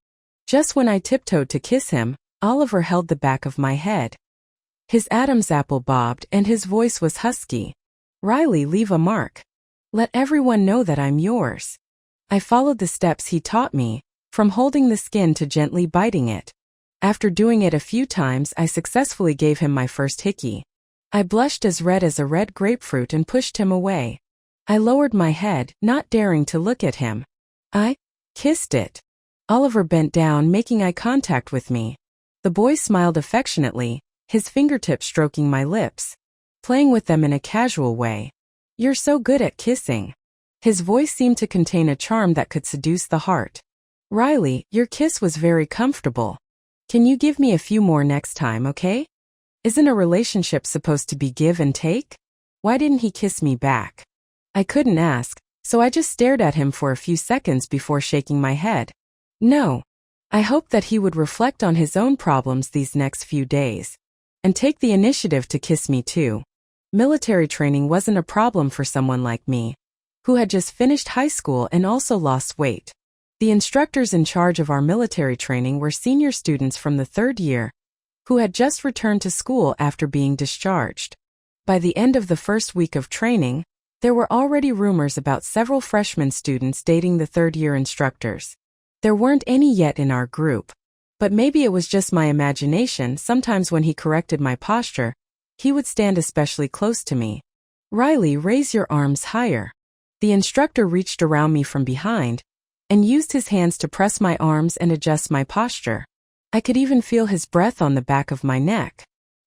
Just when I tiptoed to kiss him, Oliver held the back of my head. His Adam's apple bobbed and his voice was husky. Riley, leave a mark. Let everyone know that I'm yours. I followed the steps he taught me, from holding the skin to gently biting it. After doing it a few times, I successfully gave him my first hickey. I blushed as red as a red grapefruit and pushed him away. I lowered my head, not daring to look at him. I kissed it. Oliver bent down, making eye contact with me. The boy smiled affectionately, his fingertips stroking my lips, playing with them in a casual way. You're so good at kissing. His voice seemed to contain a charm that could seduce the heart. Riley, your kiss was very comfortable. Can you give me a few more next time, okay? Isn't a relationship supposed to be give and take? Why didn't he kiss me back? I couldn't ask, so I just stared at him for a few seconds before shaking my head. No. I hoped that he would reflect on his own problems these next few days, and take the initiative to kiss me too. Military training wasn't a problem for someone like me, who had just finished high school and also lost weight. The instructors in charge of our military training were senior students from the third year, who had just returned to school after being discharged. By the end of the first week of training, there were already rumors about several freshman students dating the third-year instructors. There weren't any yet in our group, but maybe it was just my imagination. Sometimes when he corrected my posture, he would stand especially close to me. Riley, raise your arms higher. The instructor reached around me from behind and used his hands to press my arms and adjust my posture. I could even feel his breath on the back of my neck.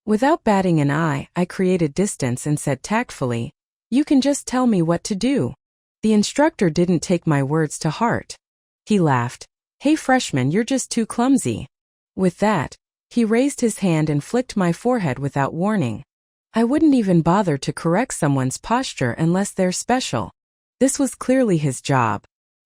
Without batting an eye, I created distance and said tactfully, "You can just tell me what to do." The instructor didn't take my words to heart. He laughed. Hey freshman, you're just too clumsy. With that, he raised his hand and flicked my forehead without warning. I wouldn't even bother to correct someone's posture unless they're special. This was clearly his job.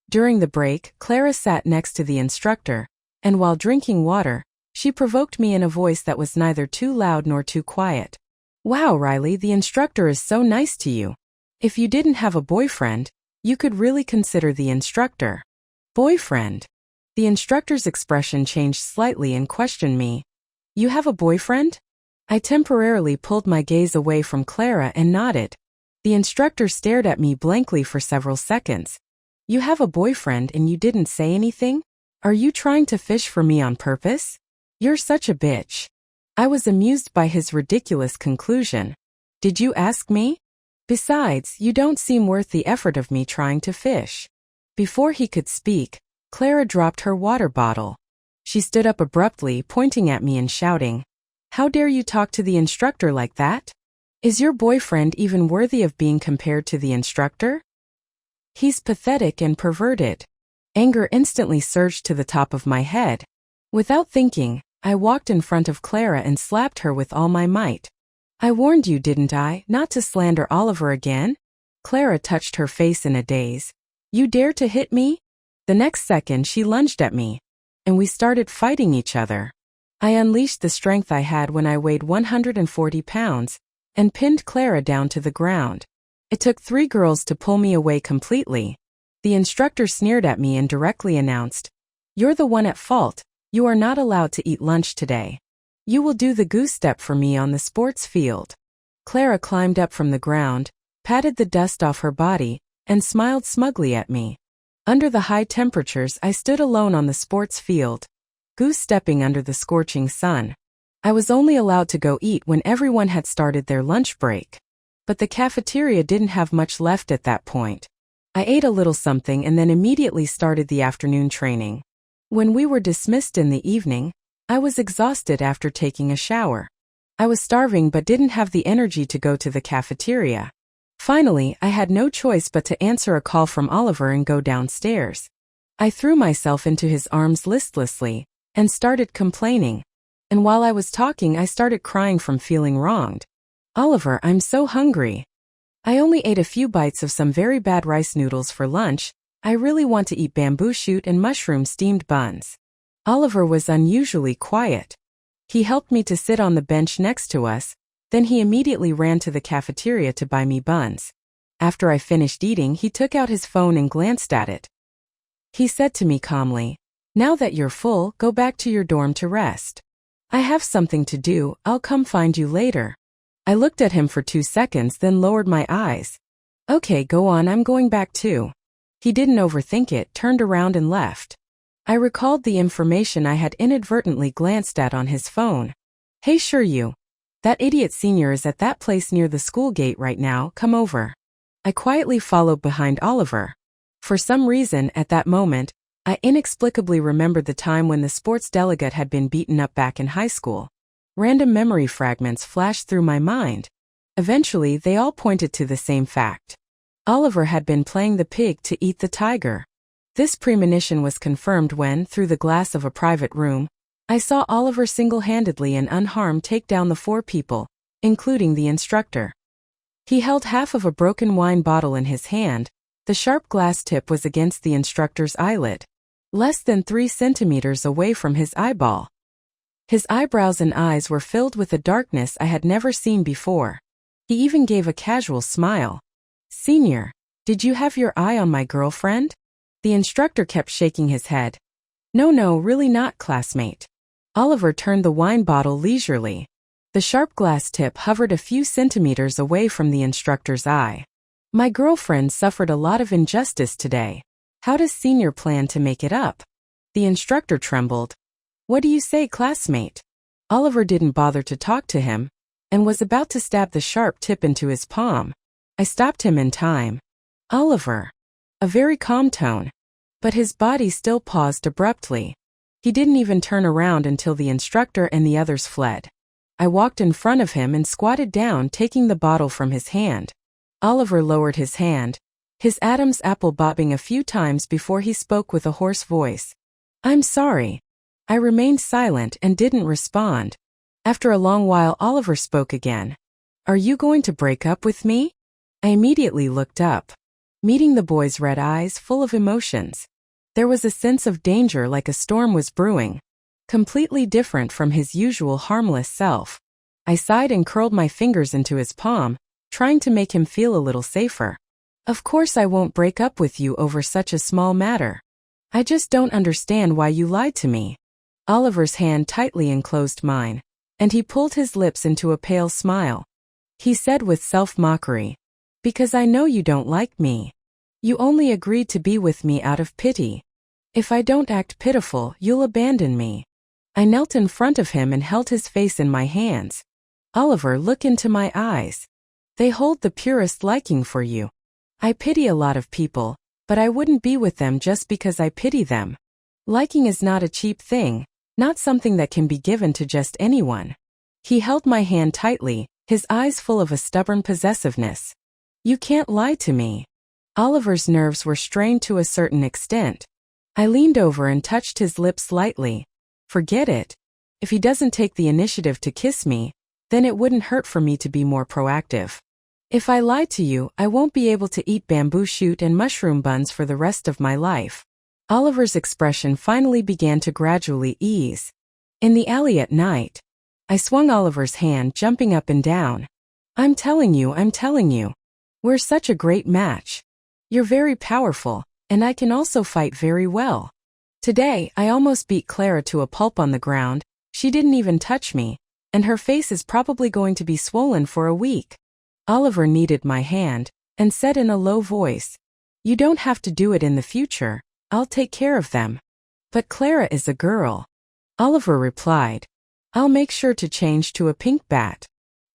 During the break, Clara sat next to the instructor, and while drinking water, she provoked me in a voice that was neither too loud nor too quiet. Wow, Riley, the instructor is so nice to you. If you didn't have a boyfriend, you could really consider the instructor. Boyfriend? The instructor's expression changed slightly and questioned me. You have a boyfriend? I temporarily pulled my gaze away from Clara and nodded. The instructor stared at me blankly for several seconds. You have a boyfriend and you didn't say anything? Are you trying to fish for me on purpose? You're such a bitch. I was amused by his ridiculous conclusion. Did you ask me? Besides, you don't seem worth the effort of me trying to fish. Before he could speak, Clara dropped her water bottle. She stood up abruptly, pointing at me and shouting, How dare you talk to the instructor like that? Is your boyfriend even worthy of being compared to the instructor? He's pathetic and perverted. Anger instantly surged to the top of my head. Without thinking, I walked in front of Clara and slapped her with all my might. I warned you, didn't I, not to slander Oliver again? Clara touched her face in a daze. You dare to hit me? The next second she lunged at me, and we started fighting each other. I unleashed the strength I had when I weighed 140 pounds, and pinned Clara down to the ground. It took 3 girls to pull me away completely. The instructor sneered at me and directly announced, You're the one at fault. You are not allowed to eat lunch today. You will do the goose step for me on the sports field. Clara climbed up from the ground, patted the dust off her body, and smiled smugly at me. Under the high temperatures, I stood alone on the sports field, goose-stepping under the scorching sun. I was only allowed to go eat when everyone had started their lunch break. But the cafeteria didn't have much left at that point. I ate a little something and then immediately started the afternoon training. When we were dismissed in the evening, I was exhausted after taking a shower. I was starving but didn't have the energy to go to the cafeteria. Finally, I had no choice but to answer a call from Oliver and go downstairs. I threw myself into his arms listlessly and started complaining. And while I was talking, I started crying from feeling wronged. Oliver, I'm so hungry. I only ate a few bites of some very bad rice noodles for lunch. I really want to eat bamboo shoot and mushroom steamed buns. Oliver was unusually quiet. He helped me to sit on the bench next to us, then he immediately ran to the cafeteria to buy me buns. After I finished eating, he took out his phone and glanced at it. He said to me calmly, "Now that you're full, go back to your dorm to rest. I have something to do, I'll come find you later." I looked at him for 2 seconds, then lowered my eyes. "Okay, go on, I'm going back too." He didn't overthink it, turned around and left. I recalled the information I had inadvertently glanced at on his phone. "Hey, sure you. That idiot senior is at that place near the school gate right now, come over." I quietly followed behind Oliver. For some reason, at that moment, I inexplicably remembered the time when the sports delegate had been beaten up back in high school. Random memory fragments flashed through my mind. Eventually, they all pointed to the same fact. Oliver had been playing the pig to eat the tiger. This premonition was confirmed when, through the glass of a private room, I saw Oliver single-handedly and unharmed take down the 4 people, including the instructor. He held half of a broken wine bottle in his hand. The sharp glass tip was against the instructor's eyelid, less than 3 centimeters away from his eyeball. His eyebrows and eyes were filled with a darkness I had never seen before. He even gave a casual smile. "Senior, did you have your eye on my girlfriend?" The instructor kept shaking his head. No, really not, classmate." Oliver turned the wine bottle leisurely. The sharp glass tip hovered a few centimeters away from the instructor's eye. "My girlfriend suffered a lot of injustice today. How does Senior plan to make it up?" The instructor trembled. "What do you say, classmate?" Oliver didn't bother to talk to him, and was about to stab the sharp tip into his palm. I stopped him in time. "Oliver." A very calm tone. But his body still paused abruptly. He didn't even turn around until the instructor and the others fled. I walked in front of him and squatted down, taking the bottle from his hand. Oliver lowered his hand, his Adam's apple bobbing a few times before he spoke with a hoarse voice. "I'm sorry." I remained silent and didn't respond. After a long while, Oliver spoke again. "Are you going to break up with me?" I immediately looked up, meeting the boy's red eyes full of emotions. There was a sense of danger, like a storm was brewing, completely different from his usual harmless self. I sighed and curled my fingers into his palm, trying to make him feel a little safer. "Of course I won't break up with you over such a small matter. I just don't understand why you lied to me." Oliver's hand tightly enclosed mine, and he pulled his lips into a pale smile. He said with self-mockery, "Because I know you don't like me. You only agreed to be with me out of pity. If I don't act pitiful, you'll abandon me." I knelt in front of him and held his face in my hands. "Oliver, look into my eyes. They hold the purest liking for you. I pity a lot of people, but I wouldn't be with them just because I pity them. Liking is not a cheap thing, not something that can be given to just anyone." He held my hand tightly, his eyes full of a stubborn possessiveness. "You can't lie to me." Oliver's nerves were strained to a certain extent. I leaned over and touched his lips lightly. "Forget it. If he doesn't take the initiative to kiss me, then it wouldn't hurt for me to be more proactive. If I lie to you, I won't be able to eat bamboo shoot and mushroom buns for the rest of my life." Oliver's expression finally began to gradually ease. In the alley at night, I swung Oliver's hand, jumping up and down. I'm telling you. We're such a great match. You're very powerful, and I can also fight very well. Today, I almost beat Clara to a pulp on the ground. She didn't even touch me, and her face is probably going to be swollen for a week." Oliver kneaded my hand, and said in a low voice, "You don't have to do it in the future. I'll take care of them." "But Clara is a girl." Oliver replied, "I'll make sure to change to a pink bat."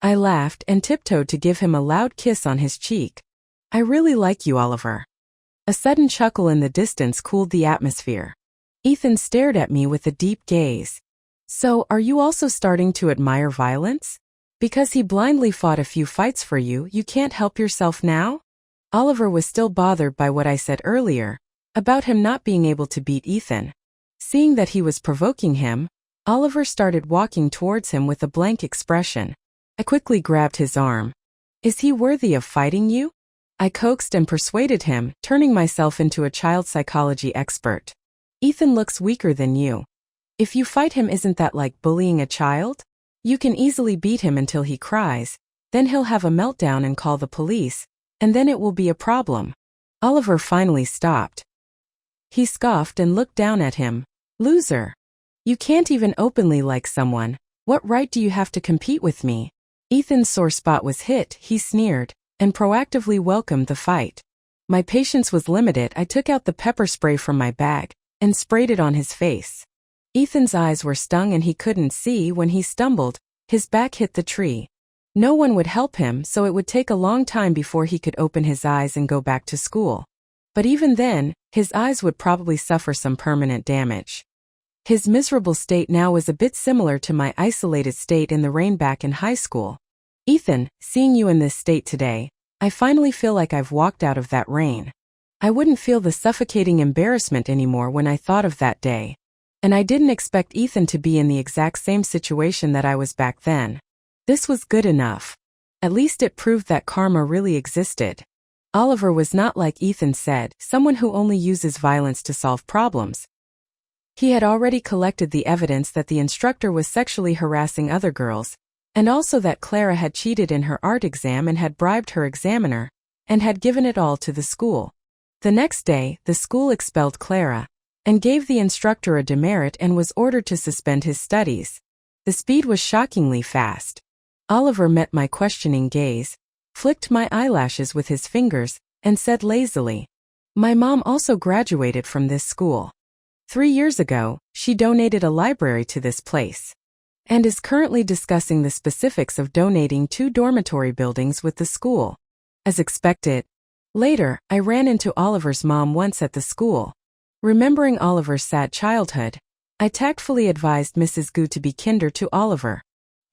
I laughed and tiptoed to give him a loud kiss on his cheek. "I really like you, Oliver." A sudden chuckle in the distance cooled the atmosphere. Ethan stared at me with a deep gaze. "So, are you also starting to admire violence? Because he blindly fought a few fights for you, you can't help yourself now?" Oliver was still bothered by what I said earlier, about him not being able to beat Ethan. Seeing that he was provoking him, Oliver started walking towards him with a blank expression. I quickly grabbed his arm. Is he worthy of fighting you? I coaxed and persuaded him, turning myself into a child psychology expert. Ethan looks weaker than you. If you fight him, isn't that like bullying a child? You can easily beat him until he cries, then he'll have a meltdown and call the police, and then it will be a problem. Oliver finally stopped. He scoffed and looked down at him. Loser. You can't even openly like someone. What right do you have to compete with me? Ethan's sore spot was hit, he sneered, and proactively welcomed the fight. My patience was limited. I took out the pepper spray from my bag and sprayed it on his face. Ethan's eyes were stung and he couldn't see. When he stumbled, his back hit the tree. No one would help him, so it would take a long time before he could open his eyes and go back to school. But even then, his eyes would probably suffer some permanent damage. His miserable state now was a bit similar to my isolated state in the rain back in high school. Ethan, seeing you in this state today, I finally feel like I've walked out of that rain. I wouldn't feel the suffocating embarrassment anymore when I thought of that day. And I didn't expect Ethan to be in the exact same situation that I was back then. This was good enough. At least it proved that karma really existed. Oliver was not, like Ethan said, someone who only uses violence to solve problems. He had already collected the evidence that the instructor was sexually harassing other girls, and also that Clara had cheated in her art exam and had bribed her examiner, and had given it all to the school. The next day, the school expelled Clara, and gave the instructor a demerit and was ordered to suspend his studies. The speed was shockingly fast. Oliver met my questioning gaze, flicked my eyelashes with his fingers, and said lazily, "My mom also graduated from this school. 3 years ago, she donated a library to this place, and is currently discussing the specifics of donating 2 dormitory buildings with the school." As expected, later, I ran into Oliver's mom once at the school. Remembering Oliver's sad childhood, I tactfully advised Mrs. Gu to be kinder to Oliver.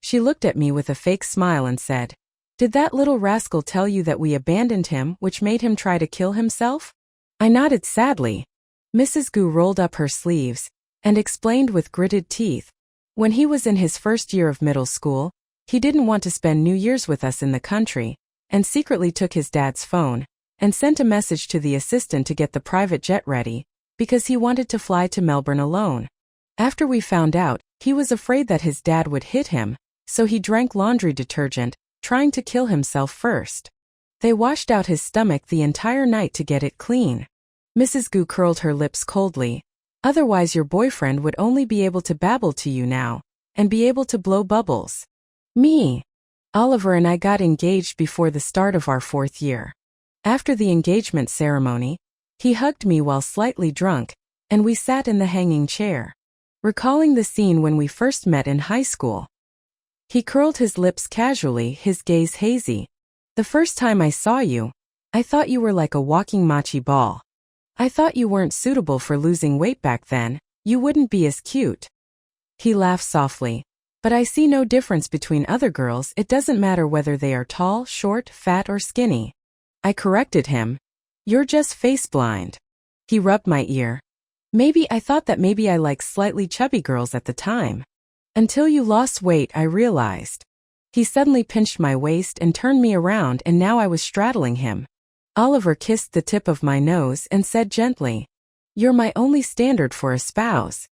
She looked at me with a fake smile and said, "Did that little rascal tell you that we abandoned him, which made him try to kill himself?" I nodded sadly. Mrs. Gu rolled up her sleeves and explained with gritted teeth. When he was in his first year of middle school, he didn't want to spend New Year's with us in the country, and secretly took his dad's phone and sent a message to the assistant to get the private jet ready, because he wanted to fly to Melbourne alone. After we found out, he was afraid that his dad would hit him, so he drank laundry detergent, trying to kill himself first. They washed out his stomach the entire night to get it clean. Mrs. Gu curled her lips coldly. Otherwise your boyfriend would only be able to babble to you now, and be able to blow bubbles. Me. Oliver and I got engaged before the start of our 4th year. After the engagement ceremony, he hugged me while slightly drunk, and we sat in the hanging chair. Recalling the scene when we first met in high school. He curled his lips casually, his gaze hazy. "The first time I saw you, I thought you were like a walking machi ball. I thought you weren't suitable for losing weight back then, you wouldn't be as cute." He laughed softly. "But I see no difference between other girls. It doesn't matter whether they are tall, short, fat, or skinny." I corrected him. "You're just face blind." He rubbed my ear. "Maybe I thought that maybe I liked slightly chubby girls at the time. Until you lost weight, I realized." He suddenly pinched my waist and turned me around, and now I was straddling him. Oliver kissed the tip of my nose and said gently, "You're my only standard for a spouse.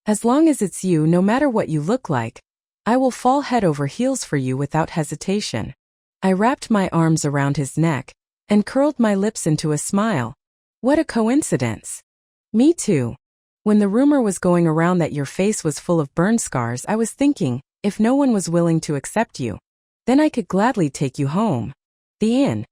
As long as it's you, no matter what you look like, I will fall head over heels for you without hesitation." I wrapped my arms around his neck and curled my lips into a smile. "What a coincidence." "Me too. When the rumor was going around that your face was full of burn scars, I was thinking, if no one was willing to accept you, then I could gladly take you home." The inn.